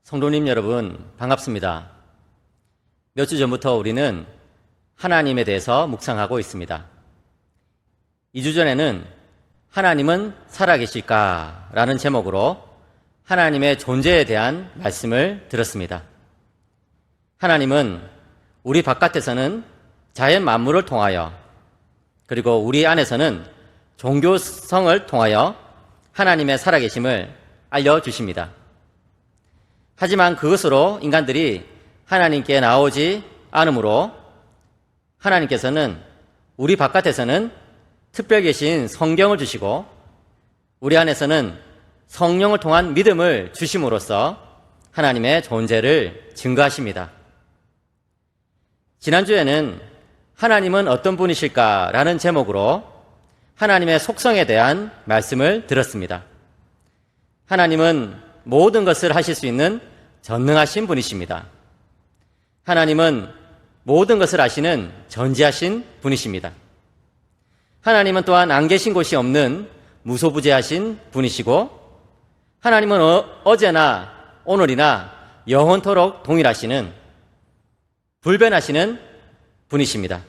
성도님 여러분, 반갑습니다. 몇 주 전부터 우리는 하나님에 대해서 묵상하고 있습니다. 2주 전에는 하나님은 살아계실까? 라는 제목으로 하나님의 존재에 대한 말씀을 들었습니다. 하나님은 우리 바깥에서는 자연 만물을 통하여, 그리고 우리 안에서는 종교성을 통하여 하나님의 살아계심을 알려주십니다. 하지만 그것으로 인간들이 하나님께 나오지 않으므로 하나님께서는 우리 바깥에서는 특별 계신 성경을 주시고 우리 안에서는 성령을 통한 믿음을 주심으로써 하나님의 존재를 증거하십니다. 지난주에는 하나님은 어떤 분이실까라는 제목으로 하나님의 속성에 대한 말씀을 들었습니다. 하나님은 모든 것을 하실 수 있는 전능하신 분이십니다. 하나님은 모든 것을 아시는 전지하신 분이십니다. 하나님은 또한 안 계신 곳이 없는 무소부재하신 분이시고 하나님은 어제나 오늘이나 영원토록 동일하시는 불변하시는 분이십니다.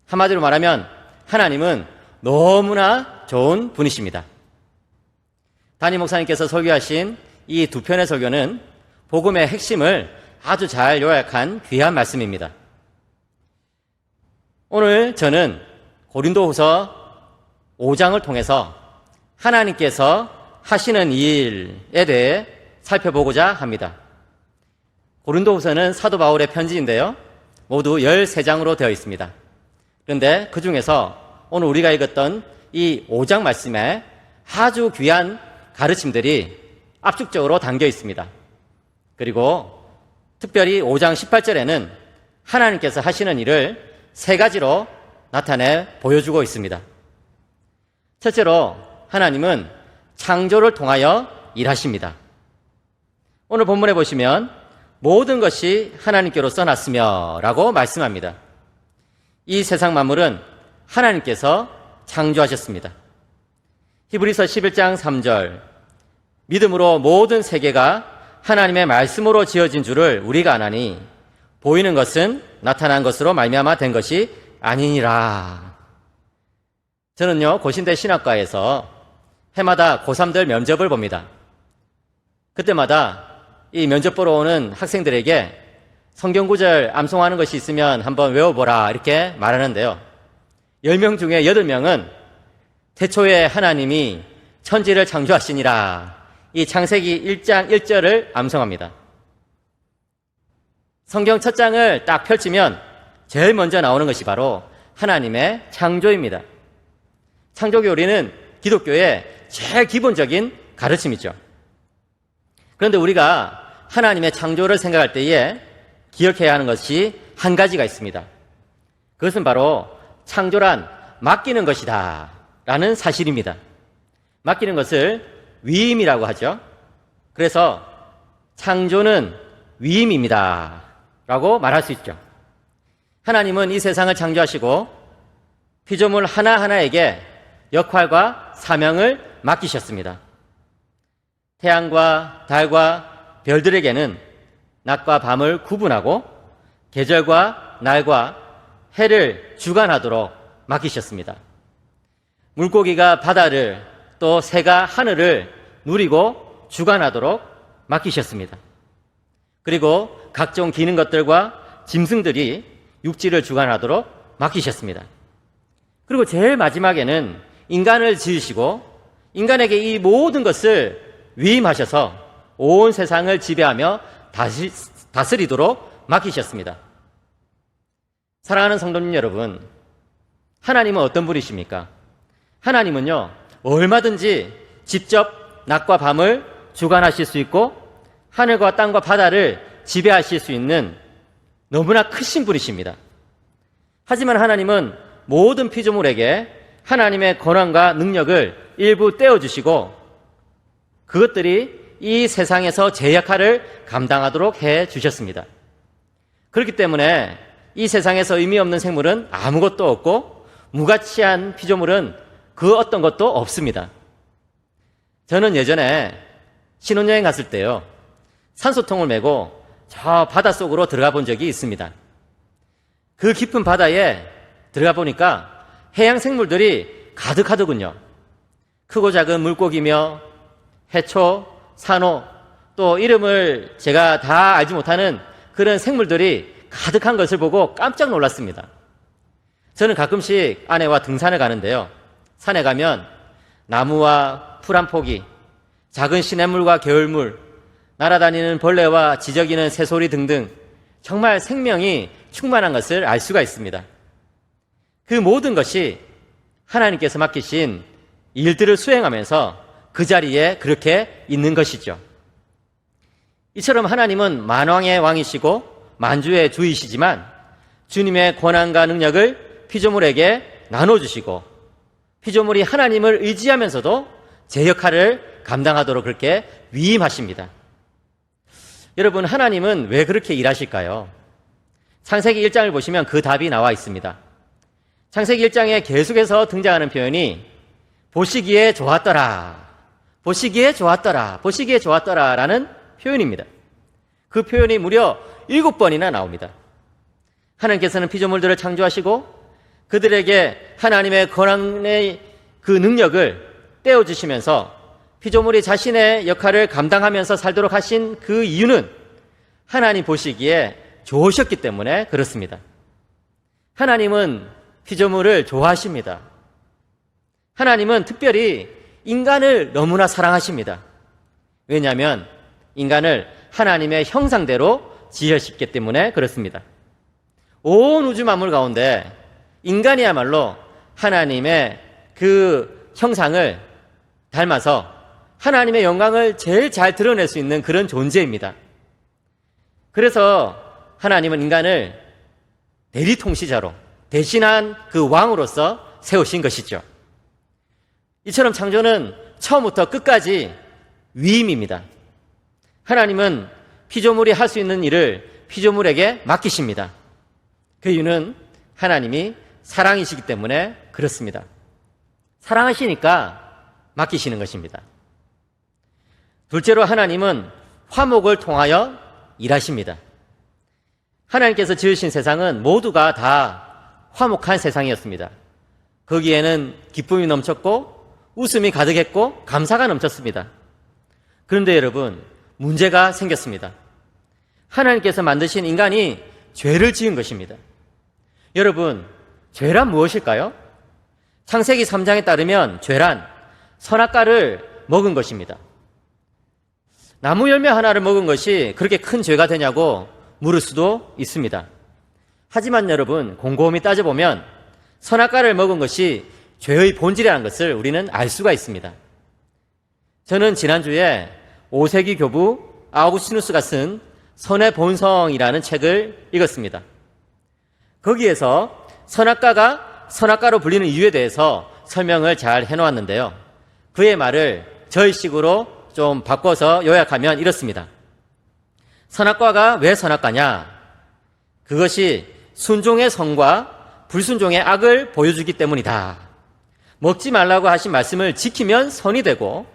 한마디로 말하면 하나님은 너무나 좋은 분이십니다. 담임 목사님께서 설교하신 이 두 편의 설교는 복음의 핵심을 아주 잘 요약한 귀한 말씀입니다. 오늘 저는 고린도후서 5장을 통해서 하나님께서 하시는 일에 대해 살펴보고자 합니다. 고린도후서는 사도 바울의 편지인데요, 모두 13장으로 되어 있습니다. 그런데 그 중에서 오늘 우리가 읽었던 이 5장 말씀에 아주 귀한 가르침들이 압축적으로 담겨 있습니다. 그리고 특별히 5장 18절에는 하나님께서 하시는 일을 3가지로 나타내 보여주고 있습니다. 첫째로 하나님은 창조를 통하여 일하십니다. 오늘 본문에 보시면 모든 것이 하나님께로서 났으며 라고 말씀합니다. 이 세상 만물은 하나님께서 창조하셨습니다. 히브리서 11장 3절 믿음으로 모든 세계가 하나님의 말씀으로 지어진 줄을 우리가 아나니 보이는 것은 나타난 것으로 말미암아 된 것이 아니니라. 저는요, 고신대 신학과에서 해마다 고3들 면접을 봅니다. 그때마다 이 면접 보러 오는 학생들에게 성경 구절 암송하는 것이 있으면 한번 외워보라 이렇게 말하는데요, 10명 중에 8명은 태초에 하나님이 천지를 창조하시니라, 이 창세기 1장 1절을 암송합니다. 성경 첫 장을 딱 펼치면 제일 먼저 나오는 것이 바로 하나님의 창조입니다. 창조기 우리는 기독교의 제일 기본적인 가르침이죠. 그런데 우리가 하나님의 창조를 생각할 때에 기억해야 하는 것이 한 가지가 있습니다. 그것은 바로 창조란 맡기는 것이다 라는 사실입니다. 맡기는 것을 위임이라고 하죠. 그래서 창조는 위임입니다 라고 말할 수 있죠. 하나님은 이 세상을 창조하시고 피조물 하나하나에게 역할과 사명을 맡기셨습니다. 태양과 달과 별들에게는 낮과 밤을 구분하고 계절과 날과 해를 주관하도록 맡기셨습니다. 물고기가 바다를, 또 새가 하늘을 누리고 주관하도록 맡기셨습니다. 그리고 각종 기는 것들과 짐승들이 육지를 주관하도록 맡기셨습니다. 그리고 제일 마지막에는 인간을 지으시고 인간에게 이 모든 것을 위임하셔서 온 세상을 지배하며 다스리도록 맡기셨습니다. 사랑하는 성도님 여러분, 하나님은 어떤 분이십니까? 하나님은요, 얼마든지 직접 낮과 밤을 주관하실 수 있고 하늘과 땅과 바다를 지배하실 수 있는 너무나 크신 분이십니다. 하지만 하나님은 모든 피조물에게 하나님의 권한과 능력을 일부 떼어주시고 그것들이 이 세상에서 제 역할을 감당하도록 해주셨습니다. 그렇기 때문에 이 세상에서 의미 없는 생물은 아무것도 없고 무가치한 피조물은 그 어떤 것도 없습니다. 저는 예전에 신혼여행 갔을 때요, 산소통을 메고 저 바닷속으로 들어가 본 적이 있습니다. 그 깊은 바다에 들어가 보니까 해양 생물들이 가득하더군요. 크고 작은 물고기며 해초, 산호, 또 이름을 제가 다 알지 못하는 그런 생물들이 가득한 것을 보고 깜짝 놀랐습니다. 저는 가끔씩 아내와 등산을 가는데요. 산에 가면 나무와 풀 한 포기, 작은 시냇물과 개울물, 날아다니는 벌레와 지저귀는 새소리 등등 정말 생명이 충만한 것을 알 수가 있습니다. 그 모든 것이 하나님께서 맡기신 일들을 수행하면서 그 자리에 그렇게 있는 것이죠. 이처럼 하나님은 만왕의 왕이시고 만주의 주이시지만 주님의 권한과 능력을 피조물에게 나눠주시고 피조물이 하나님을 의지하면서도 제 역할을 감당하도록 그렇게 위임하십니다. 여러분, 하나님은 왜 그렇게 일하실까요? 창세기 1장을 보시면 그 답이 나와 있습니다. 창세기 1장에 계속해서 등장하는 표현이 보시기에 좋았더라, 보시기에 좋았더라, 보시기에 좋았더라 라는 표현입니다. 그 표현이 무려 7번이나 나옵니다. 하나님께서는 피조물들을 창조하시고 그들에게 하나님의 권한의 그 능력을 떼어주시면서 피조물이 자신의 역할을 감당하면서 살도록 하신 그 이유는 하나님 보시기에 좋으셨기 때문에 그렇습니다. 하나님은 피조물을 좋아하십니다. 하나님은 특별히 인간을 너무나 사랑하십니다. 왜냐하면 인간을 하나님의 형상대로 지으셨기 때문에 그렇습니다. 온 우주 만물 가운데 인간이야말로 하나님의 그 형상을 닮아서 하나님의 영광을 제일 잘 드러낼 수 있는 그런 존재입니다. 그래서 하나님은 인간을 대리통치자로 대신한 그 왕으로서 세우신 것이죠. 이처럼 창조는 처음부터 끝까지 위임입니다. 하나님은 피조물이 할 수 있는 일을 피조물에게 맡기십니다. 그 이유는 하나님이 사랑이시기 때문에 그렇습니다. 사랑하시니까 맡기시는 것입니다. 둘째로 하나님은 화목을 통하여 일하십니다. 하나님께서 지으신 세상은 모두가 다 화목한 세상이었습니다. 거기에는 기쁨이 넘쳤고 웃음이 가득했고 감사가 넘쳤습니다. 그런데 여러분, 문제가 생겼습니다. 하나님께서 만드신 인간이 죄를 지은 것입니다. 여러분, 죄란 무엇일까요? 창세기 3장에 따르면 죄란 선악과를 먹은 것입니다. 나무 열매 하나를 먹은 것이 그렇게 큰 죄가 되냐고 물을 수도 있습니다. 하지만 여러분, 곰곰이 따져보면 선악과를 먹은 것이 죄의 본질이라는 것을 우리는 알 수가 있습니다. 저는 지난주에 5세기 교부 아우구스티누스가 쓴 선의 본성이라는 책을 읽었습니다. 거기에서 선악과가 선악과로 불리는 이유에 대해서 설명을 잘 해놓았는데요. 그의 말을 저희식으로 좀 바꿔서 요약하면 이렇습니다. 선악과가 왜 선악과냐? 그것이 순종의 선과 불순종의 악을 보여주기 때문이다. 먹지 말라고 하신 말씀을 지키면 선이 되고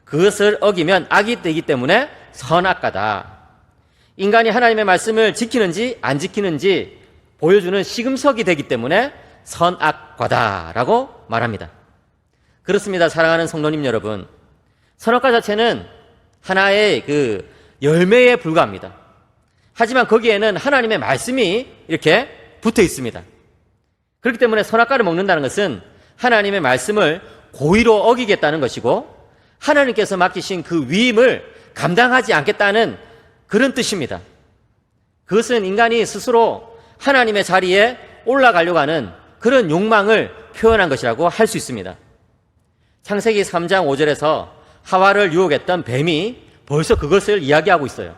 그것을 어기면 악이 되기 때문에 선악과다. 인간이 하나님의 말씀을 지키는지 안 지키는지 보여주는 시금석이 되기 때문에 선악과다라고 말합니다. 그렇습니다. 사랑하는 성도님 여러분, 선악과 자체는 하나의 그 열매에 불과합니다. 하지만 거기에는 하나님의 말씀이 이렇게 붙어 있습니다. 그렇기 때문에 선악과를 먹는다는 것은 하나님의 말씀을 고의로 어기겠다는 것이고 하나님께서 맡기신 그 위임을 감당하지 않겠다는 그런 뜻입니다. 그것은 인간이 스스로 하나님의 자리에 올라가려고 하는 그런 욕망을 표현한 것이라고 할 수 있습니다. 창세기 3장 5절에서 하와를 유혹했던 뱀이 벌써 그것을 이야기하고 있어요.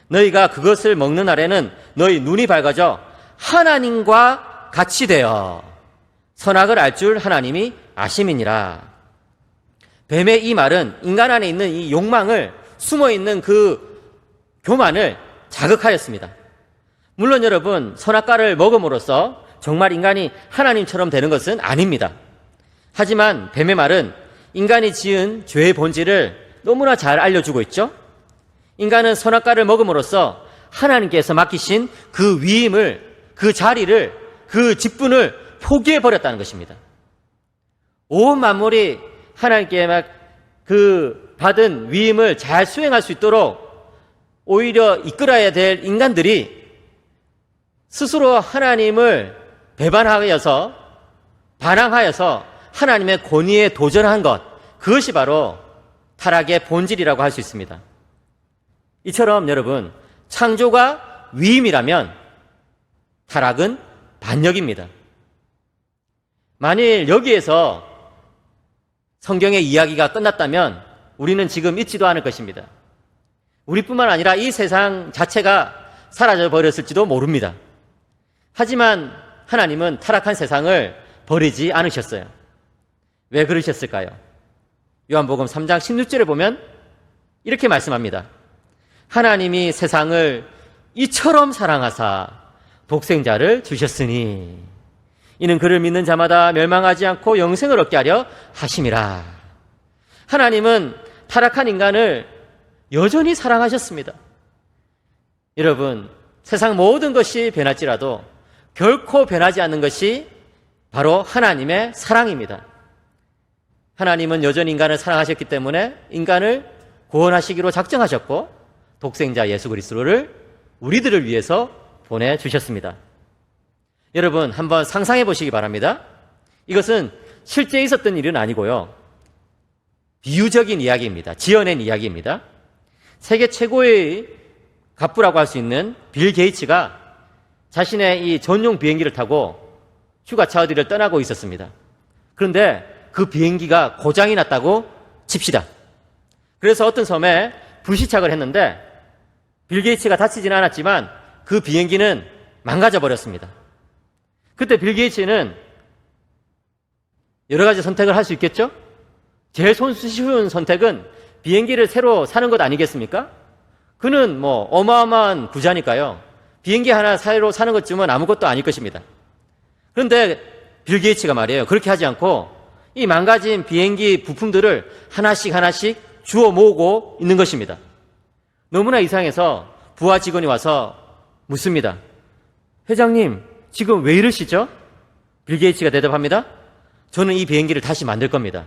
너희가 그것을 먹는 날에는 너희 눈이 밝아져 하나님과 같이 되어 선악을 알 줄 하나님이 아심이니라. 뱀의 이 말은 인간 안에 있는 이 욕망을, 숨어있는 그 교만을 자극하였습니다. 물론 여러분, 선악과를 먹음으로써 정말 인간이 하나님처럼 되는 것은 아닙니다. 하지만 뱀의 말은 인간이 지은 죄의 본질을 너무나 잘 알려주고 있죠. 인간은 선악과를 먹음으로써 하나님께서 맡기신 그 위임을, 그 자리를, 그 직분을 포기해버렸다는 것입니다. 온 만물이 하나님께 그 받은 위임을 잘 수행할 수 있도록 오히려 이끌어야 될 인간들이 스스로 하나님을 배반하여서, 반항하여서 하나님의 권위에 도전한 것, 그것이 바로 타락의 본질이라고 할 수 있습니다. 이처럼 여러분, 창조가 위임이라면 타락은 반역입니다. 만일 여기에서 성경의 이야기가 끝났다면 우리는 지금 잊지도 않을 것입니다. 우리뿐만 아니라 이 세상 자체가 사라져 버렸을지도 모릅니다. 하지만 하나님은 타락한 세상을 버리지 않으셨어요. 왜 그러셨을까요? 요한복음 3장 16절에 보면 이렇게 말씀합니다. 하나님이 세상을 이처럼 사랑하사 독생자를 주셨으니 이는 그를 믿는 자마다 멸망하지 않고 영생을 얻게 하려 하심이라. 하나님은 타락한 인간을 여전히 사랑하셨습니다. 여러분, 세상 모든 것이 변할지라도 결코 변하지 않는 것이 바로 하나님의 사랑입니다. 하나님은 여전히 인간을 사랑하셨기 때문에 인간을 구원하시기로 작정하셨고 독생자 예수 그리스도를 우리들을 위해서 보내주셨습니다. 여러분, 한번 상상해 보시기 바랍니다. 이것은 실제 있었던 일은 아니고요, 비유적인 이야기입니다. 지어낸 이야기입니다. 세계 최고의 갑부라고 할 수 있는 빌 게이츠가 자신의 이 전용 비행기를 타고 휴가차 어디를 떠나고 있었습니다. 그런데 그 비행기가 고장이 났다고 칩시다. 그래서 어떤 섬에 불시착을 했는데 빌 게이츠가 다치지는 않았지만 그 비행기는 망가져 버렸습니다. 그때 빌 게이츠는 여러 가지 선택을 할 수 있겠죠? 제일 쉬운 선택은 비행기를 새로 사는 것 아니겠습니까? 그는 어마어마한 부자니까요. 비행기 하나 새로 사는 것쯤은 아무것도 아닐 것입니다. 그런데 빌 게이츠가 말이에요, 그렇게 하지 않고 이 망가진 비행기 부품들을 하나씩 주워 모으고 있는 것입니다. 너무나 이상해서 부하 직원이 와서 묻습니다. 회장님, 지금 왜 이러시죠? 빌 게이츠가 대답합니다. 저는 이 비행기를 다시 만들 겁니다.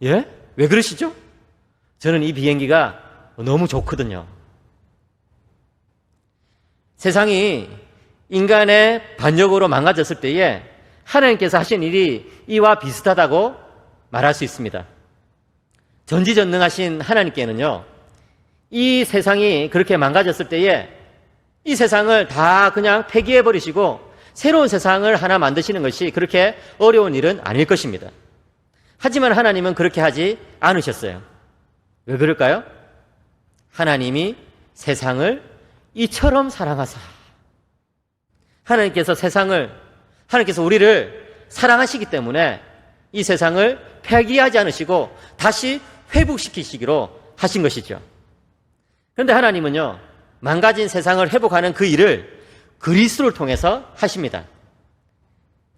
예? 왜 그러시죠? 저는 이 비행기가 너무 좋거든요. 세상이 인간의 반역으로 망가졌을 때에 하나님께서 하신 일이 이와 비슷하다고 말할 수 있습니다. 전지전능하신 하나님께는요, 이 세상이 그렇게 망가졌을 때에 이 세상을 다 그냥 폐기해버리시고 새로운 세상을 하나 만드시는 것이 그렇게 어려운 일은 아닐 것입니다. 하지만 하나님은 그렇게 하지 않으셨어요. 왜 그럴까요? 하나님이 세상을 이처럼 사랑하사, 하나님께서 우리를 사랑하시기 때문에 이 세상을 폐기하지 않으시고 다시 회복시키시기로 하신 것이죠. 그런데 하나님은요, 망가진 세상을 회복하는 그 일을 그리스도를 통해서 하십니다.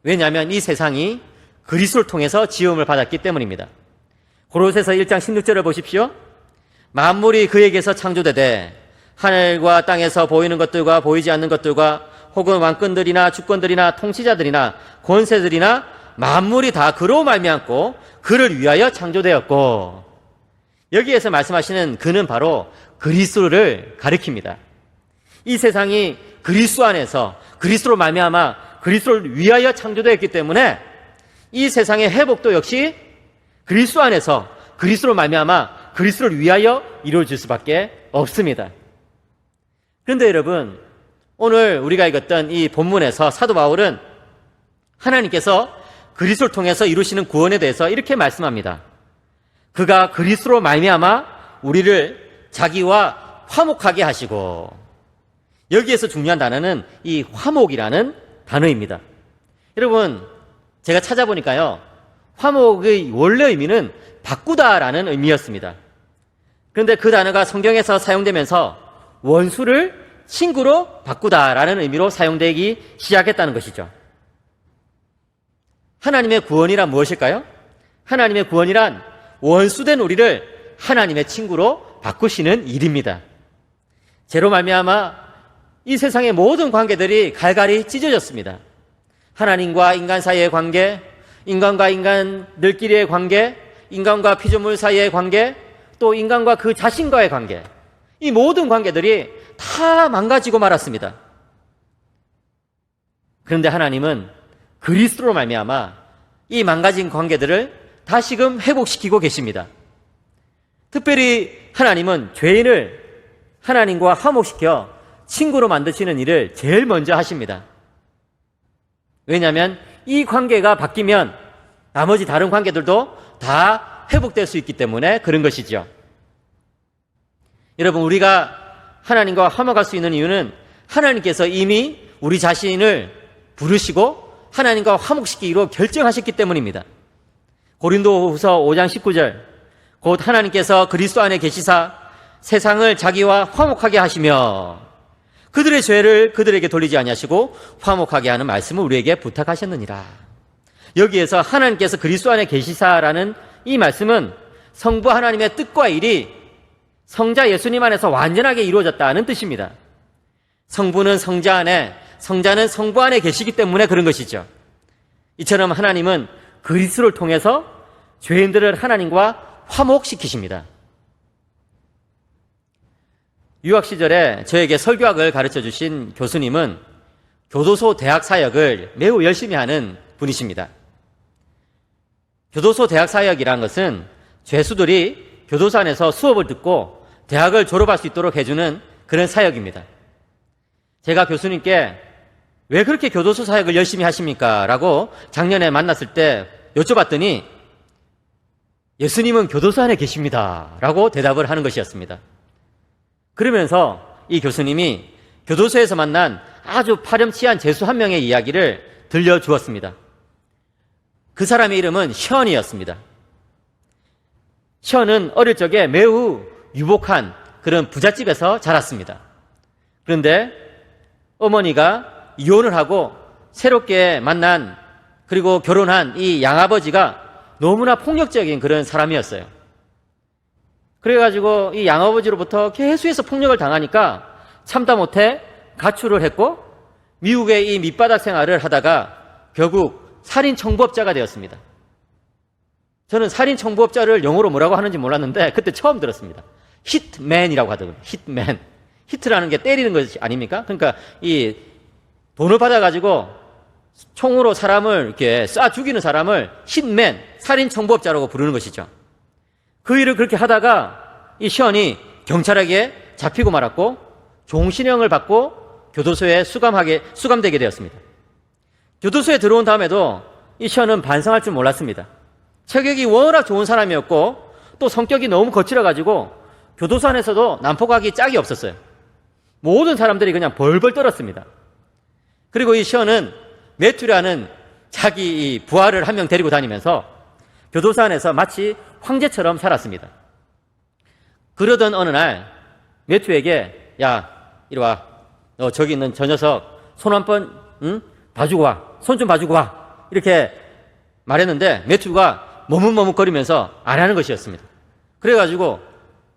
왜냐하면 이 세상이 그리스도를 통해서 지음을 받았기 때문입니다. 고로새서 1장 16절을 보십시오. 만물이 그에게서 창조되되 하늘과 땅에서 보이는 것들과 보이지 않는 것들과 혹은 왕권들이나 주권들이나 통치자들이나 권세들이나 만물이 다 그로 말미암고 그를 위하여 창조되었고, 여기에서 말씀하시는 그는 바로 그리스도를 가리킵니다. 이 세상이 그리스도 안에서 그리스도로 말미암아 그리스도를 위하여 창조되었기 때문에 이 세상의 회복도 역시 그리스도 안에서 그리스도로 말미암아 그리스도를 위하여 이루어질 수밖에 없습니다. 그런데 여러분, 오늘 우리가 읽었던 이 본문에서 사도 바울은 하나님께서 그리스도를 통해서 이루시는 구원에 대해서 이렇게 말씀합니다. 그가 그리스도로 말미암아 우리를 자기와 화목하게 하시고, 여기에서 중요한 단어는 이 화목이라는 단어입니다. 여러분, 제가 찾아보니까요, 화목의 원래 의미는 바꾸다라는 의미였습니다. 그런데 그 단어가 성경에서 사용되면서 원수를 친구로 바꾸다라는 의미로 사용되기 시작했다는 것이죠. 하나님의 구원이란 무엇일까요? 하나님의 구원이란 원수된 우리를 하나님의 친구로 바꾸시는 일입니다. 죄로 말미암아 이 세상의 모든 관계들이 갈갈이 찢어졌습니다. 하나님과 인간 사이의 관계, 인간과 인간들끼리의 관계, 인간과 피조물 사이의 관계, 또 인간과 그 자신과의 관계, 이 모든 관계들이 다 망가지고 말았습니다. 그런데 하나님은 그리스도로 말미암아 이 망가진 관계들을 다시금 회복시키고 계십니다. 특별히 하나님은 죄인을 하나님과 화목시켜 친구로 만드시는 일을 제일 먼저 하십니다. 왜냐하면 이 관계가 바뀌면 나머지 다른 관계들도 다 회복될 수 있기 때문에 그런 것이죠. 여러분, 우리가 하나님과 화목할 수 있는 이유는 하나님께서 이미 우리 자신을 부르시고 하나님과 화목시키기로 결정하셨기 때문입니다. 고린도후서 5장 19절, 곧 하나님께서 그리스도 안에 계시사 세상을 자기와 화목하게 하시며 그들의 죄를 그들에게 돌리지 아니하시고 화목하게 하는 말씀을 우리에게 부탁하셨느니라. 여기에서 하나님께서 그리스도 안에 계시사라는 이 말씀은 성부 하나님의 뜻과 일이 성자 예수님 안에서 완전하게 이루어졌다는 뜻입니다. 성부는 성자 안에, 성자는 성부 안에 계시기 때문에 그런 것이죠. 이처럼 하나님은 그리스도를 통해서 죄인들을 하나님과 화목시키십니다. 유학 시절에 저에게 설교학을 가르쳐 주신 교수님은 교도소 대학 사역을 매우 열심히 하는 분이십니다. 교도소 대학 사역이란 것은 죄수들이 교도소 안에서 수업을 듣고 대학을 졸업할 수 있도록 해주는 그런 사역입니다. 제가 교수님께 왜 그렇게 교도소 사역을 열심히 하십니까? 라고 작년에 만났을 때 여쭤봤더니 예수님은 교도소 안에 계십니다. 라고 대답을 하는 것이었습니다. 그러면서 이 교수님이 교도소에서 만난 아주 파렴치한 죄수 한 명의 이야기를 들려주었습니다. 그 사람의 이름은 션이었습니다. 션은 어릴 적에 매우 유복한 그런 부잣집에서 자랐습니다. 그런데 어머니가 이혼을 하고 새롭게 만난 그리고 결혼한 이 양아버지가 너무나 폭력적인 그런 사람이었어요. 그래가지고 이 양아버지로부터 계속해서 폭력을 당하니까 참다 못해 가출을 했고 미국의 이 밑바닥 생활을 하다가 결국 살인 청부업자가 되었습니다. 저는 살인 청부업자를 영어로 뭐라고 하는지 몰랐는데 그때 처음 들었습니다. 히트맨이라고 하더군요. 히트맨. 히트라는 게 때리는 것이 아닙니까? 그러니까 이 돈을 받아가지고 총으로 사람을 이렇게 쏴 죽이는 사람을 hitman, 살인 청부업자라고 부르는 것이죠. 그 일을 그렇게 하다가 이 션이 경찰에게 잡히고 말았고 종신형을 받고 교도소에 수감되게 되었습니다. 교도소에 들어온 다음에도 이 션은 반성할 줄 몰랐습니다. 체격이 워낙 좋은 사람이었고 또 성격이 너무 거칠어가지고 교도소 안에서도 난폭하기 짝이 없었어요. 모든 사람들이 그냥 벌벌 떨었습니다. 그리고 이 션은 매튜라는 자기 부하를 한 명 데리고 다니면서 교도소 안에서 마치 황제처럼 살았습니다. 그러던 어느 날 매튜에게 야 이리 와, 너 저기 있는 저 녀석 손 한 번 봐주고 와, 손 좀 봐주고 와 이렇게 말했는데 매튜가 머뭇머뭇거리면서 안 하는 것이었습니다. 그래가지고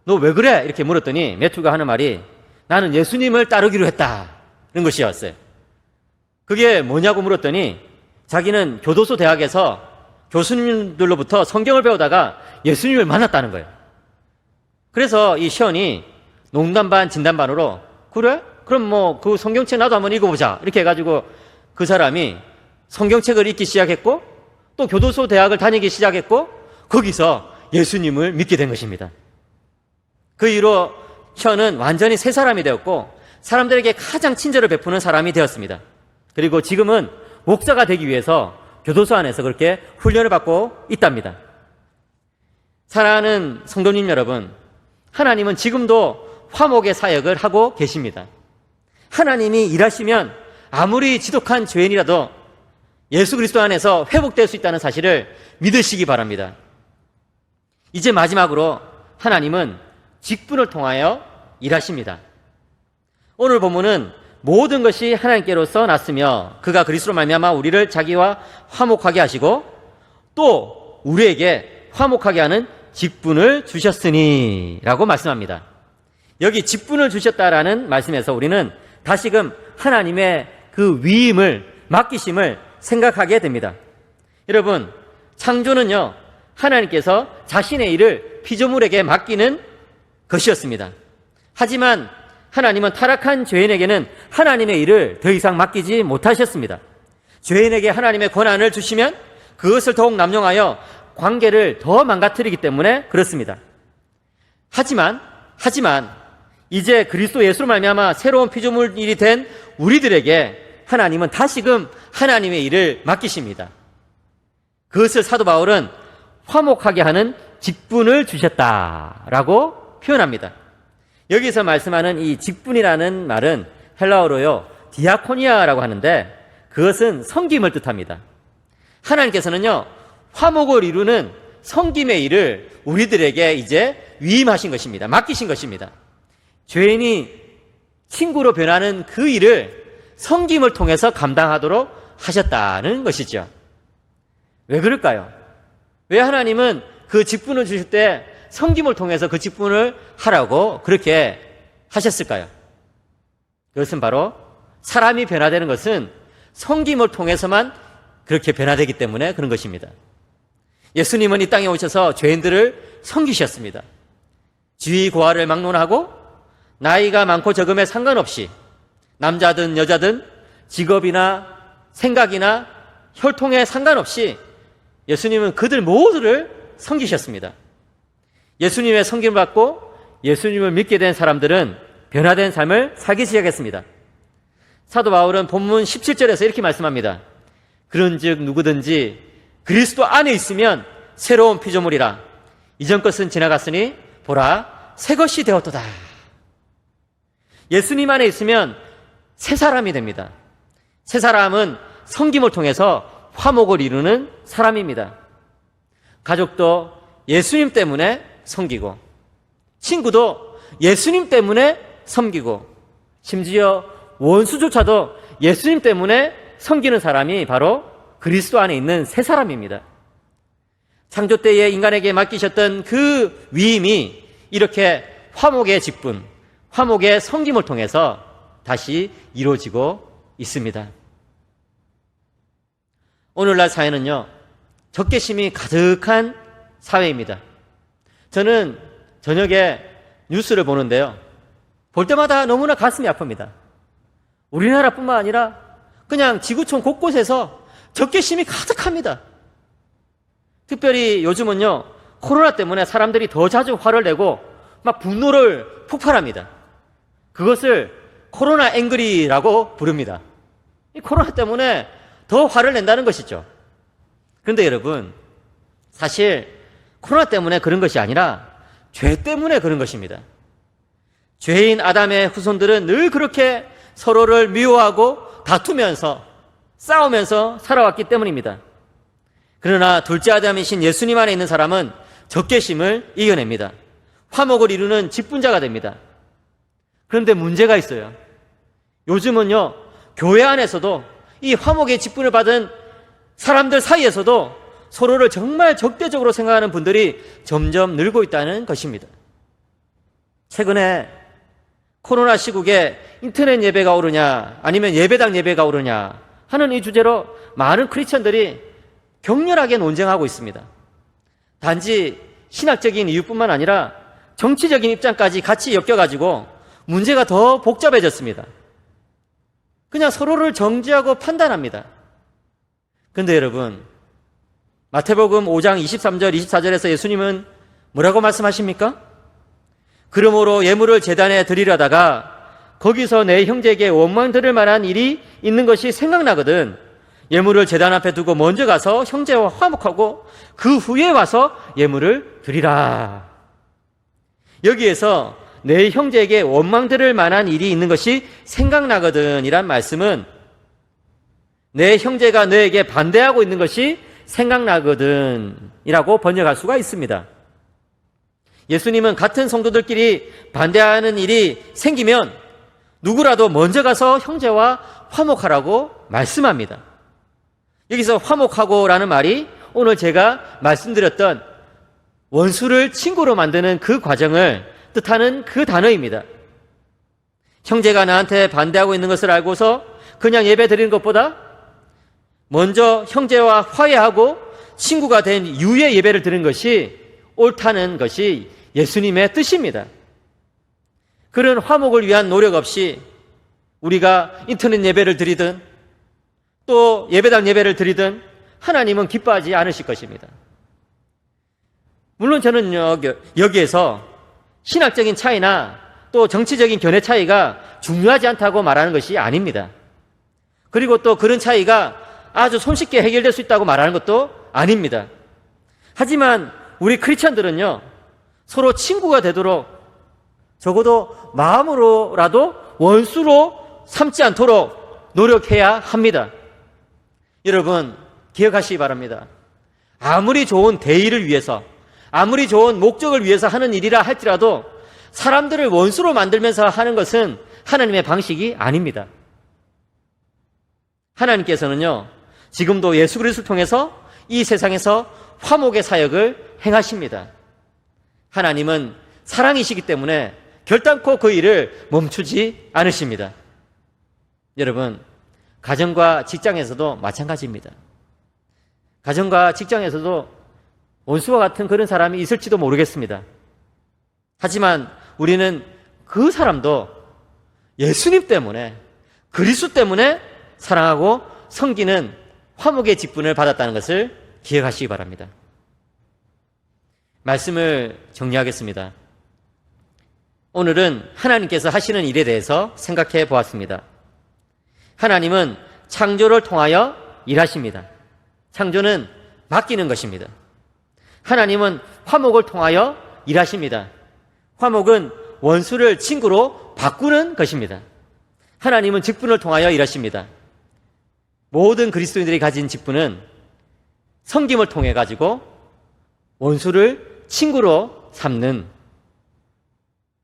너 왜 그래? 이렇게 물었더니 매튜가 하는 말이 나는 예수님을 따르기로 했다 이런 것이었어요. 그게 뭐냐고 물었더니 자기는 교도소 대학에서 교수님들로부터 성경을 배우다가 예수님을 만났다는 거예요. 그래서 이 션이 농담 반 진담 반으로 그래? 그럼 뭐 그 성경책 나도 한번 읽어보자 이렇게 해가지고 그 사람이 성경책을 읽기 시작했고 또 교도소 대학을 다니기 시작했고 거기서 예수님을 믿게 된 것입니다. 그 이후로 션은 완전히 새 사람이 되었고 사람들에게 가장 친절을 베푸는 사람이 되었습니다. 그리고 지금은 목사가 되기 위해서 교도소 안에서 그렇게 훈련을 받고 있답니다. 사랑하는 성도님 여러분, 하나님은 지금도 화목의 사역을 하고 계십니다. 하나님이 일하시면 아무리 지독한 죄인이라도 예수 그리스도 안에서 회복될 수 있다는 사실을 믿으시기 바랍니다. 이제 마지막으로 하나님은 직분을 통하여 일하십니다. 오늘 본문은 모든 것이 하나님께로서 났으며 그가 그리스도로 말미암아 우리를 자기와 화목하게 하시고 또 우리에게 화목하게 하는 직분을 주셨으니 라고 말씀합니다. 여기 직분을 주셨다라는 말씀에서 우리는 다시금 하나님의 그 위임을, 맡기심을 생각하게 됩니다. 여러분, 창조는요, 하나님께서 자신의 일을 피조물에게 맡기는 것이었습니다. 하지만 하나님은 타락한 죄인에게는 하나님의 일을 더 이상 맡기지 못하셨습니다. 죄인에게 하나님의 권한을 주시면 그것을 더욱 남용하여 관계를 더 망가뜨리기 때문에 그렇습니다. 하지만 이제 그리스도 예수로 말미암아 새로운 피조물이 된 우리들에게 하나님은 다시금 하나님의 일을 맡기십니다. 그것을 사도 바울은 화목하게 하는 직분을 주셨다라고 표현합니다. 여기서 말씀하는 이 직분이라는 말은 헬라어로요, 디아코니아라고 하는데 그것은 섬김을 뜻합니다. 하나님께서는요, 화목을 이루는 섬김의 일을 우리들에게 이제 위임하신 것입니다. 맡기신 것입니다. 죄인이 친구로 변하는 그 일을 섬김을 통해서 감당하도록 하셨다는 것이죠. 왜 그럴까요? 왜 하나님은 그 직분을 주실 때 섬김을 통해서 그 직분을 하라고 그렇게 하셨을까요? 그것은 바로 사람이 변화되는 것은 섬김을 통해서만 그렇게 변화되기 때문에 그런 것입니다. 예수님은 이 땅에 오셔서 죄인들을 섬기셨습니다. 지위 고하를 막론하고 나이가 많고 적음에 상관없이 남자든 여자든 직업이나 생각이나 혈통에 상관없이 예수님은 그들 모두를 섬기셨습니다. 예수님의 섬김을 받고 예수님을 믿게 된 사람들은 변화된 삶을 살기 시작했습니다. 사도 바울은 본문 17절에서 이렇게 말씀합니다. 그런즉 누구든지 그리스도 안에 있으면 새로운 피조물이라. 이전 것은 지나갔으니 보라 새 것이 되었도다. 예수님 안에 있으면 새 사람이 됩니다. 새 사람은 섬김을 통해서 화목을 이루는 사람입니다. 가족도 예수님 때문에 섬기고, 친구도 예수님 때문에 섬기고, 심지어 원수조차도 예수님 때문에 섬기는 사람이 바로 그리스도 안에 있는 새 사람입니다. 창조 때에 인간에게 맡기셨던 그 위임이 이렇게 화목의 직분, 화목의 섬김을 통해서 다시 이루어지고 있습니다. 오늘날 사회는요, 적개심이 가득한 사회입니다. 저는 저녁에 뉴스를 보는데요, 볼 때마다 너무나 가슴이 아픕니다. 우리나라뿐만 아니라 그냥 지구촌 곳곳에서 적개심이 가득합니다. 특별히 요즘은요, 코로나 때문에 사람들이 더 자주 화를 내고 막 분노를 폭발합니다. 그것을 코로나 앵그리라고 부릅니다. 이 코로나 때문에 더 화를 낸다는 것이죠. 그런데 여러분, 사실 코로나 때문에 그런 것이 아니라 죄 때문에 그런 것입니다. 죄인 아담의 후손들은 늘 그렇게 서로를 미워하고 다투면서 싸우면서 살아왔기 때문입니다. 그러나 둘째 아담이신 예수님 안에 있는 사람은 적개심을 이겨냅니다. 화목을 이루는 직분자가 됩니다. 그런데 문제가 있어요. 요즘은요, 교회 안에서도 이 화목의 직분을 받은 사람들 사이에서도 서로를 정말 적대적으로 생각하는 분들이 점점 늘고 있다는 것입니다. 최근에 코로나 시국에 인터넷 예배가 오르냐 아니면 예배당 예배가 오르냐 하는 이 주제로 많은 크리스천들이 격렬하게 논쟁하고 있습니다. 단지 신학적인 이유뿐만 아니라 정치적인 입장까지 같이 엮여가지고 문제가 더 복잡해졌습니다. 그냥 서로를 정죄하고 판단합니다. 그런데 여러분, 마태복음 5장 23절 24절에서 예수님은 뭐라고 말씀하십니까? 그러므로 예물을 제단에 드리려다가 거기서 내 형제에게 원망 들을 만한 일이 있는 것이 생각나거든 예물을 제단 앞에 두고 먼저 가서 형제와 화목하고 그 후에 와서 예물을 드리라. 여기에서 내 형제에게 원망 들을 만한 일이 있는 것이 생각나거든 이란 말씀은 내 형제가 너에게 반대하고 있는 것이 생각나거든 이라고 번역할 수가 있습니다. 예수님은 같은 성도들끼리 반대하는 일이 생기면 누구라도 먼저 가서 형제와 화목하라고 말씀합니다. 여기서 화목하고라는 말이 오늘 제가 말씀드렸던 원수를 친구로 만드는 그 과정을 뜻하는 그 단어입니다. 형제가 나한테 반대하고 있는 것을 알고서 그냥 예배 드리는 것보다 먼저 형제와 화해하고 친구가 된 이후에 예배를 드리는 것이 옳다는 것이 예수님의 뜻입니다. 그런 화목을 위한 노력 없이 우리가 인터넷 예배를 드리든 또 예배당 예배를 드리든 하나님은 기뻐하지 않으실 것입니다. 물론 저는 여기에서 신학적인 차이나 또 정치적인 견해 차이가 중요하지 않다고 말하는 것이 아닙니다. 그리고 또 그런 차이가 아주 손쉽게 해결될 수 있다고 말하는 것도 아닙니다. 하지만 우리 크리스천들은요, 서로 친구가 되도록 적어도 마음으로라도 원수로 삼지 않도록 노력해야 합니다. 여러분, 기억하시기 바랍니다. 아무리 좋은 대의를 위해서, 아무리 좋은 목적을 위해서 하는 일이라 할지라도 사람들을 원수로 만들면서 하는 것은 하나님의 방식이 아닙니다. 하나님께서는요, 지금도 예수 그리스도를 통해서 이 세상에서 화목의 사역을 행하십니다. 하나님은 사랑이시기 때문에 결단코 그 일을 멈추지 않으십니다. 여러분, 가정과 직장에서도 마찬가지입니다. 가정과 직장에서도 원수와 같은 그런 사람이 있을지도 모르겠습니다. 하지만 우리는 그 사람도 예수님 때문에, 그리스도 때문에 사랑하고 섬기는 화목의 직분을 받았다는 것을 기억하시기 바랍니다. 말씀을 정리하겠습니다. 오늘은 하나님께서 하시는 일에 대해서 생각해 보았습니다. 하나님은 창조를 통하여 일하십니다. 창조는 맡기는 것입니다. 하나님은 화목을 통하여 일하십니다. 화목은 원수를 친구로 바꾸는 것입니다. 하나님은 직분을 통하여 일하십니다. 모든 그리스도인들이 가진 직분은 섬김을 통해 가지고 원수를 친구로 삼는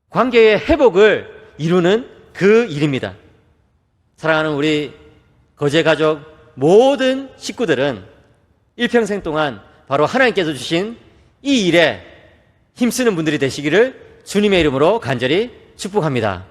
관계의 회복을 이루는 그 일입니다. 사랑하는 우리 거제 가족 모든 식구들은 일평생 동안 바로 하나님께서 주신 이 일에 힘쓰는 분들이 되시기를 주님의 이름으로 간절히 축복합니다.